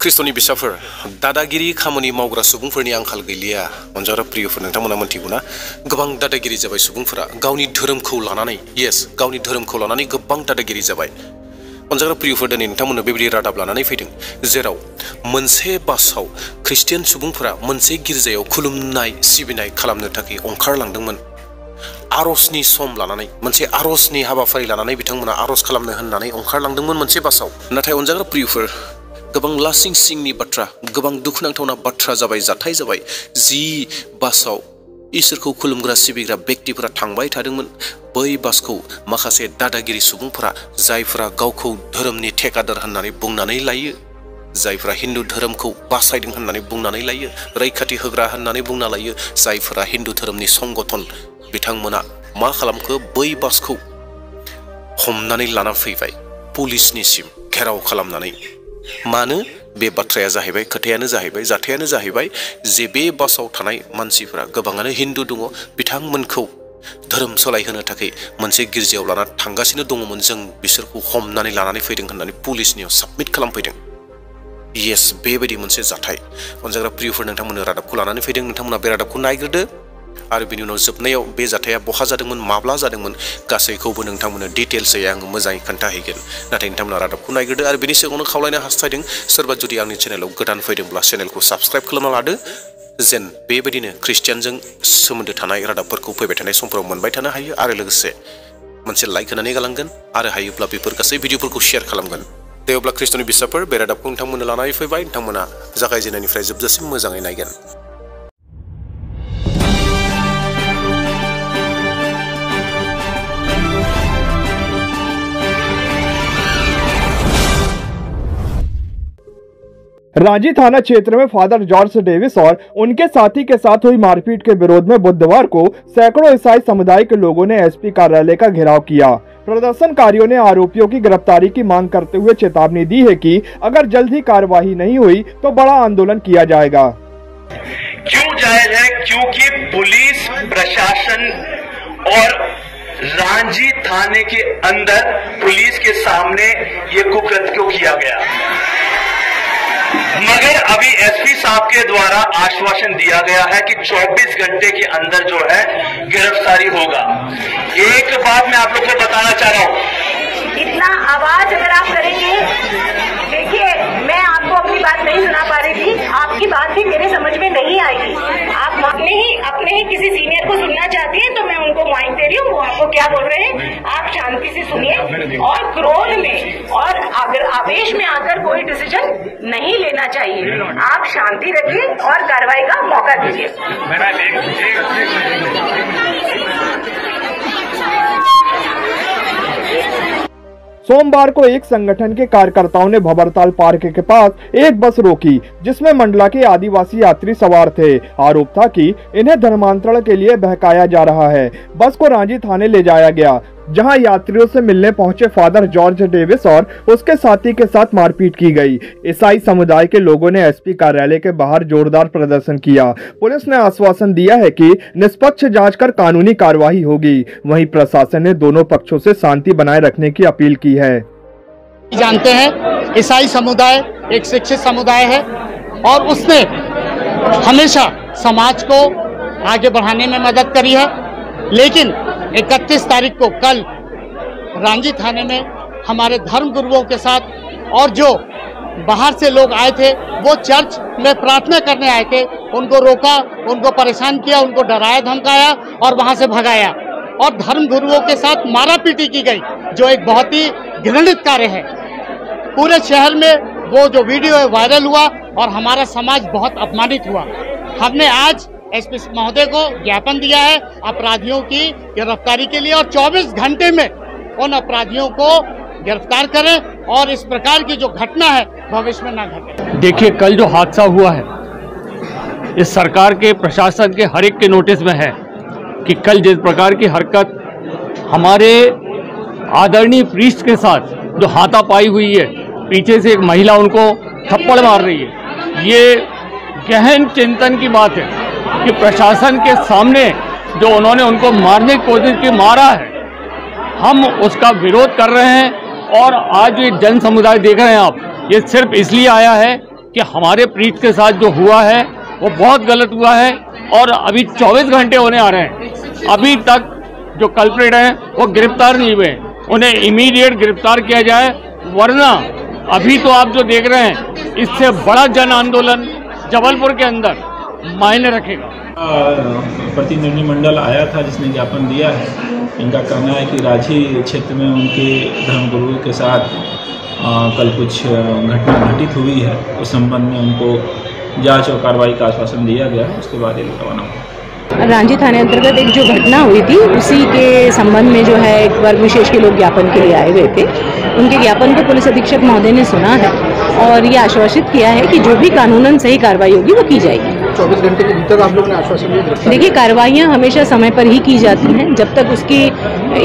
ख्रिस्ट'नि बिसाफोर दादागिरि खामानि मावग्रा सुबुंफोरनि आंखाल गैलिया। अनजाग्रा प्रियफोर, नोंथांमोना मिथिगौना गोबां दादागिरि जाबाय सुबुंफोरा गावनि धोरोमखौ लानानै, गावनि धोरोमखौ लानानै गोबां दादागिरि जाबाय। अनजाग्रा प्रियफोर, दिनै नोंथांमोननो बेबायदि रादाब लानानै फैदों जेराव मोनसे बासाव ख्रिस्टियान सुबुंफोरा मोनसे गिर्जायाव खुलुमनाय सिबिनाय खालामनो थाखाय ओंखारलांदोंमोन। आरजनि सम लानानै मोनसे आरजनि हाबाफारि लानानै बिथांमोना आरज खालामनो होननानै ओंखारलांदोंमोन मोनसे बासाव। नाथाय अनजाग्रा प्रियफोर, गोबां लासिं सिंनि बाथ्रा, गोबां दुखुनांथावना बाथ्रा जाबाय, जाथाय जाबाय। जि बासाव इसोरखौ खुलुमग्रा सिबिग्रा व्यक्तिफोरा थांबाय थादोंमोन, बै बासखौ माखासे दादागिरि सुबुंफोरा, जायफोरा गावखौ धोरोमनि ठेकादार होननानै बुंनानै लायो, जायफोरा हिन्दु धोरोमखौ बासायदों होननानै बुंनानै लायो, रैखाथि होग्रा होननानै बुंना लायो, जायफोरा हिन्दु धोरोमनि संगठन, बिथांमोना मा खालामखो, बै बासखौ हमनानै लाना फैबाय पुलिसनिसिम घेराव खालामनानै। मानो? बे बाथ्राया जाहैबाय, खोथायानो जाहैबाय, जाथायानो जाहैबाय जे बे बासाव थानाय मानसिफोरा गोबाङानो हिन्दु दङ, बिथांमोनखौ धोरोम सोलायहोनो थाखाय मोनसे गिर्जायाव लाना थांगासिनो दङमोन। जों बिसोरखौ हमनानै लानानै फैदों होननानै पुलिसनियाव साबमिट खालामफैदों। बेबायदि मोनसे जाथाय। अनजाग्रा प्रियफोर, नोंथांमोननो रादाबखौ लानानै फैदों। नोंथांमोना बे रादाबखौ नायग्रोदो आरो बिनि उनाव जोबनायाव बे जाथाया बहा जादोंमोन, माब्ला जादोंमोन, गासैखौबो नोंथांमोननो डिटेल्सै आङो मोजाङै खोन्थाहैगोन। नाथाय नोंथांमोना रादाबखौ नायग्रोदो आरो बिनि सिगाङावनो खावलायनो हास्थायदों, सोरबा जुदि आंनि चेनेलाव गोदान फैदोंब्ला चेनेलखौ साबस्क्राइब खालामना लादो, जेन बेबायदिनो ख्रिस्टियानजों सोमोन्दो थानाय रादाबफोरखौ फैबाय थानाय समफोराव मोनबाय थानो हायो। आरो लोगोसे मोनसे लाइक होनानै गालांगोन आरो हायोब्ला बेफोर गासै भिडिअफोरखौ शेयार खालामगोन। दे अब्ला ख्रिस्ट'नि बिसाफोर, बे रादाबखौ नोंथांमोननो लानानै फैबाय। नोंथांमोना जागायजेननायनिफ्राय जोबजासिम मोजाङै नायगोन। रांची थाना क्षेत्र में फादर जॉर्ज डेविस और उनके साथी के साथ हुई मारपीट के विरोध में बुधवार को सैकड़ों ईसाई समुदाय के लोगों ने एसपी कार्यालय का घेराव किया। प्रदर्शनकारियों ने आरोपियों की गिरफ्तारी की मांग करते हुए चेतावनी दी है कि अगर जल्द ही कार्यवाही नहीं हुई तो बड़ा आंदोलन किया जाएगा। क्यों जायज है? क्योंकि पुलिस प्रशासन और रांची थाने के अंदर पुलिस के सामने ये कुकृत्य क्यों किया गया, मगर अभी एसपी साहब के द्वारा आश्वासन दिया गया है कि 24 घंटे के अंदर जो है गिरफ्तारी होगा। एक बात मैं आप लोग को बताना चाह रहा हूं, इतना आवाज अगर आप करेंगे, देखिए मैं आपको अपनी बात नहीं सुना पा रही थी, आपकी बात भी मेरे समझ में नहीं आएगी। आप अपने ही किसी सीनियर को सुनना चाहती हैं तो मैं उनको माइक दे रही हूँ, वो आपको क्या बोल रहे हैं आप शांति से सुनिए। और क्रोध में और अगर आवेश में आकर कोई डिसीजन नहीं लेना चाहिए, आप शांति रखिए और कार्रवाई का मौका दीजिए। सोमवार को एक संगठन के कार्यकर्ताओं ने भंवरताल पार्क के पास एक बस रोकी जिसमें मंडला के आदिवासी यात्री सवार थे। आरोप था कि इन्हें धर्मांतरण के लिए बहकाया जा रहा है। बस को रांची थाने ले जाया गया, जहां यात्रियों से मिलने पहुंचे फादर जॉर्ज डेविस और उसके साथी के साथ मारपीट की गई। ईसाई समुदाय के लोगों ने एसपी कार्यालय के बाहर जोरदार प्रदर्शन किया। पुलिस ने आश्वासन दिया है कि निष्पक्ष जांच कर कानूनी कार्यवाही होगी। वहीं प्रशासन ने दोनों पक्षों से शांति बनाए रखने की अपील की है। जानते हैं ईसाई समुदाय एक शिक्षित समुदाय है और उसने हमेशा समाज को आगे बढ़ाने में मदद करी है, लेकिन 31 तारीख को कल रांची थाने में हमारे धर्म गुरुओं के साथ और जो बाहर से लोग आए थे वो चर्च में प्रार्थना करने आए थे, उनको रोका, उनको परेशान किया, उनको डराया धमकाया और वहां से भगाया और धर्म गुरुओं के साथ मारापीटी की गई, जो एक बहुत ही घृणित कार्य है। पूरे शहर में वो जो वीडियो है वायरल हुआ और हमारा समाज बहुत अपमानित हुआ। हमने आज एसपी महोदय को ज्ञापन दिया है अपराधियों की गिरफ्तारी के लिए और 24 घंटे में उन अपराधियों को गिरफ्तार करें और इस प्रकार की जो घटना है भविष्य में ना घटे। देखिए, कल जो हादसा हुआ है इस सरकार के प्रशासन के हर एक के नोटिस में है कि कल जिस प्रकार की हरकत हमारे आदरणीय प्रीस्ट के साथ जो हाथापाई हुई है, पीछे से एक महिला उनको थप्पड़ मार रही है, ये गहन चिंतन की बात है कि प्रशासन के सामने जो उन्होंने उनको मारने की कोशिश की, मारा है, हम उसका विरोध कर रहे हैं। और आज जो जन समुदाय देख रहे हैं आप, ये सिर्फ इसलिए आया है कि हमारे प्रीत के साथ जो हुआ है वो बहुत गलत हुआ है और अभी 24 घंटे होने आ रहे हैं, अभी तक जो कल्प्रिट हैं वो गिरफ्तार नहीं हुए। उन्हें इमीडिएट गिरफ्तार किया जाए, वरना अभी तो आप जो देख रहे हैं इससे बड़ा जन आंदोलन जबलपुर के अंदर मायने रखेगा। प्रतिनिधिमंडल आया था जिसने ज्ञापन दिया है। इनका कहना है कि रांची क्षेत्र में उनके धर्मगुरु के साथ कल कुछ घटना घटित हुई है। उस संबंध में उनको जांच और कार्रवाई का आश्वासन दिया गया है, उसके बाद ये रवाना हुआ। रांची थाने अंतर्गत एक जो घटना हुई थी उसी के संबंध में जो है एक वर्ग विशेष के लोग ज्ञापन के लिए आए हुए थे। उनके ज्ञापन को पुलिस अधीक्षक महोदय ने सुना है और ये आश्वासित किया है कि जो भी कानूनन सही कार्रवाई होगी वो की जाएगी। 24 घंटे के भीतर आप लोग ने आश्वासन दिया? देखिए, कार्रवाइयाँ हमेशा समय पर ही की जाती हैं। जब तक उसकी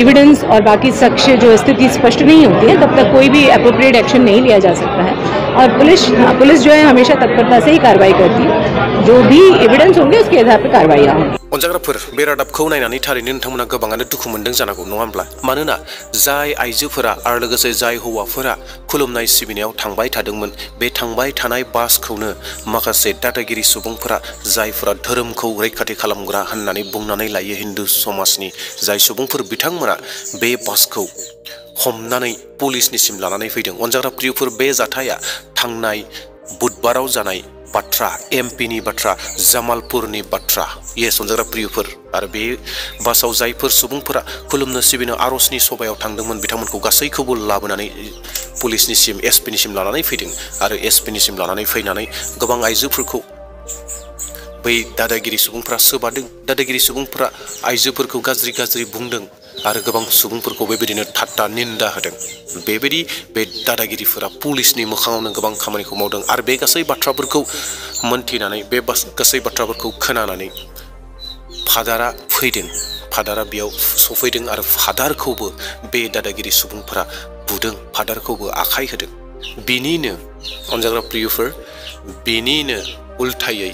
एविडेंस और बाकी साक्ष्य जो स्थिति स्पष्ट नहीं होती है तब तक कोई भी एप्रोप्रिएट एक्शन नहीं लिया जा सकता है। और पुलिस जो है हमेशा तत्परता से ही कार्रवाई करती है। जो भी एविडेंस होंगे उसके आधार पर कार्रवाइयाँ होंगी। अनजाग्राफोर बे रादाबखौ नायनानै थारैनो नोंथांमोना गोबाङानो दुखु मोनदों जानांगौ, नङा होमब्ला? मानोना जाय आइजोफोरा आरो लोगोसे जाय हौवाफोरा खुलुमनाय सिबिनायाव थांबाय थादोंमोन, बे थांबाय थानाय बासखौनो माखासे दादागिरि सुबुंफोरा, जायफोरा धोरोमखौ रैखाथि खालामग्रा होननानै बुंनानै लायो हिन्दु समाजनि जाय सुबुंफोर, बिथांमोना बे बासखौ हमनानै पुलिसनिसिम लानानै फैदों। अनजाग्रा प्रियफोर, बे जाथाया थांनाय बुधबाराव जानाय बाथ्रा, एमपिनि बाथ्रा, जामालपुरनि बाथ्रा। येस अनजाग्रा प्रियफोर, आरो बे बासाव जायफोर सुबुंफोरा खुलुमनो सिबिनो आरजनि सभायाव थांदोंमोन बिथांमोनखौ गासैखौबो लाबोनानै पुलिसनिसिम एसपिनिसिम लानानै फैदों। आरो एसपिनिसिम लानानै फैनानै गोबां आइजोफोरखौ बै दादागिरि सुबुंफोरा सोबादों। दादागिरि सुबुंफोरा आइजोफोरखौ गाज्रि गाज्रि बुंदों आरो गोबां सुबुंफोरखौ बेबायदिनो ठाट्टा निन्दा होदों। बेबायदि बे दादागिरिफोरा पुलिसनि मोखाङावनो गोबां खामानिखौ मावदों। आरो बे गासै बाथ्राफोरखौ मोनथिनानै, बे गासै बाथ्राफोरखौ खोनानानै फादारा फैदों। फादारा बेयाव सफैदों आरो फादारखौबो बे दादागिरि सुबुंफोरा बुदों, फादारखौबो आखाइ होदों। बिनिनो अनजाग्रा प्रियफोर, बिनिनो उल्थायै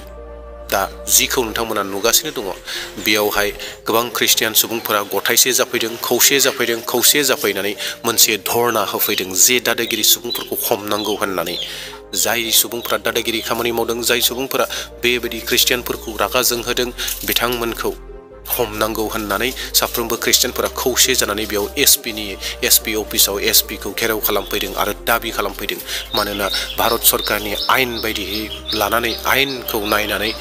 दा जिखौ नोंथांमोना नुगासिनो दङ, बेयावहाय गोबां ख्रिस्टियान सुबुंफोरा गथायसे जाफैदों, खौसे जाफैनानै मोनसे धरना होफैदों जे दादागिरि सुबुंफोरखौ हमनांगौ होननानै। जाय सुबुंफोरा दादागिरि खामानि मावदों, जाय सुबुंफोरा बेबायदि ख्रिस्टियानफोरखौ रागा जोंहोदों, बिथांमोनखौ हमनांगौ होननानै साफ्रोमबो ख्रिस्टियानफोरा खौसे जानानै बेयाव एसपि अफिसाव एसपिखौ घेराव खालामफैदों आरो दाबि खालामफैदों। मानोना भारत सरकारनि आयेन बायदियै लानानै, आयेनखौ नायनानै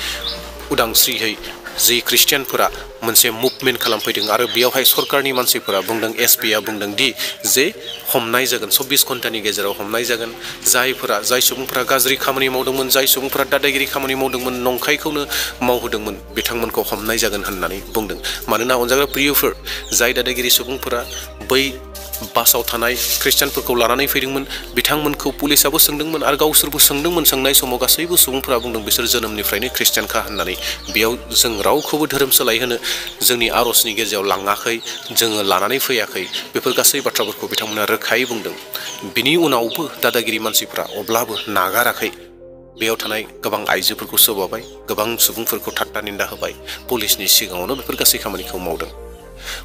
उदांस्रियै जि ख्रिस्टियानफोरा मोनसे मुभमेन्ट खालामफैदों आरो बेयावहाय सरकारनि मानसिफोरा बुंदों, एसपिआ बुंदों दि जे हमनाय जागोन, 24 घन्टानि गेजेराव हमनाय जागोन। जाय सुबुंफोरा गाज्रि खामानि मावदोंमोन, जाय सुबुंफोरा दादागिरि खामानि मावदोंमोन, नंखायखौनो मावहोदोंमोन, बिथांमोनखौ हमनाय जागोन होननानै बुंदों। मानोना अनजाग्रा प्रियफोर, जाय दादागिरि सुबुंफोरा बै बासाव थानाय ख्रिस्टियानफोरखौ लानानै फैदोंमोन, बिथांमोनखौ पुलिसाबो सोंदोंमोन आरो गावसोरबो सोंदोंमोन। सोंनाय समाव गासैबो सुबुंफोरा बुंदों बिसोर जोनोमनिफ्रायनो ख्रिस्टियानखा होननानै। बेयाव जों रावखौबो धोरोम सोलायहोनो जोंनि आरजनि गेजेराव लाङाखै, जोङो लानानै फैयाखै। बेफोर गासै बाथ्राफोरखौ बिथांमोना रोखायै बुंदों। बिनि उनावबो दादागिरि मानसिफ्रा अब्लाबो नागाराखै। बेयाव थानाय गोबां आइजोफोरखौ सोबाबाय, गोबां सुबुंफोरखौ ठाट्टा निन्दा होबाय, पुलिसनि सिगाङावनो बेफोर गासै खामानिखौ मावदों।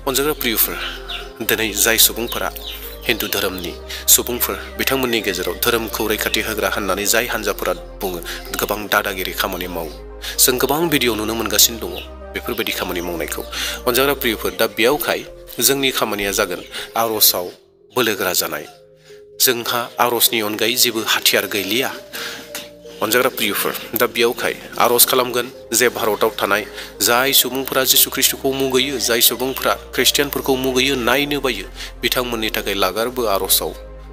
अनजाग्रा प्रियफोर, दिनै जाय सुबुंफोरा हिन्दु धोरोमनि सुबुंफोर, बिथांमोननि गेजेराव धोरोमखौ रैखाथि होग्रा होननानै जाय हान्जाफोरा बुङो, गोबां दादागिरि खामानि मावो। जों गोबां भिडिअ नुनो मोनगासिनो दङ बेफोरबायदि खामानि मावनायखौ। अनजाग्रा प्रियफोर, दा बेयावहाय जोंनि खामानिया जागोन आरजआव बोलोगोरा जानाय। जोंहा आरजनि अनगायै जेबो हाथियार गैलिया। अनजाग्रा प्रियफोर, दा बेयावहाय आरज खालामगोन जे भारताव थानाय जाय सुबुंफोरा जिसु ख्रिस्टखौ मुगैयो, जाय सुबुंफोरा ख्रिस्टियानफोरखौ मुगैयो, नायनो बायो, बिथांमोननि थाखाय लागारबो आरजआव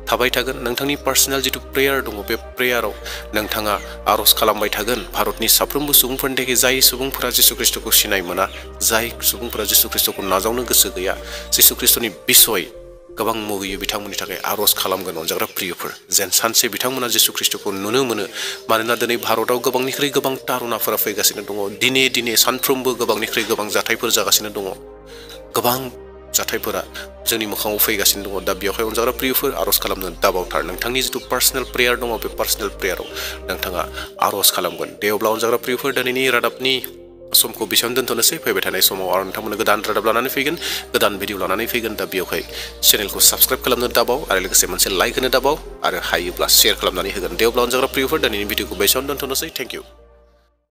थाबाय थागोन। नोंथांनि पार्सनेल जिथु प्रेयार दङ, बे प्रेयाराव नोंथाङा आरज खालामबाय थागोन भारतनि साफ्रोमबो सुबुंफोरनि थाखाय, जाय सुबुंफोरा जिसु ख्रिस्टखौ सिनाय मोना, जाय सुबुंफोरा जिसु ख्रिस्टखौ नाजावनो गोसो गैया, जिसु ख्रिस्टनि बिसय गोबां मुगैयो, बिथांमोननि थाखाय आरज खालामगोन। अनजाग्रा प्रियफोर, जेन सानसे बिथांमोना जिसु ख्रिस्टखौ नुनो मोनो। मानोना दिनै भारताव गोबांनिख्रुइ गोबां तारुनाफोरा फैगासिनो दङ। दिने सानफ्रोमबो गोबांनिख्रुइ गोबां जाथायफोर जागासिनो दङ। गोबां जाथायफोरा जोंनि मोखाङाव फैगासिनो दङ। दा बेवहाय अनजाग्रा प्रियफोर, आरज खालामनो दाबावथार। नोंथांनि जिथु पार्सनेल प्रेयार दङ, बे पार्सनेल प्रेयाराव नोंथाङा आरज खालामगोन। दे अब्ला अनजाग्रा प्रियफोर, दिनैनि रादाबनि समखौ बेसेबां दोनथ'नोसै फैबाय थानाय समाव आरो नोंथांमोननो गोदान रादाब लानानै फैगोन गोदान भिडिअ लानानै फैगोन दा बेयावहाय चेनेलखौ साबस्क्राइब खालामनो दाबाव आरो लोगोसे मोनसे लाइक होनो दाबाव आरो हायोब्ला शेयार खालामनानै होगोन दे अब्ला अनजाग्रा प्रियफोर दिनैनि भिडिअखौ बेसेबां दोनथ'नोसै थेंक इउ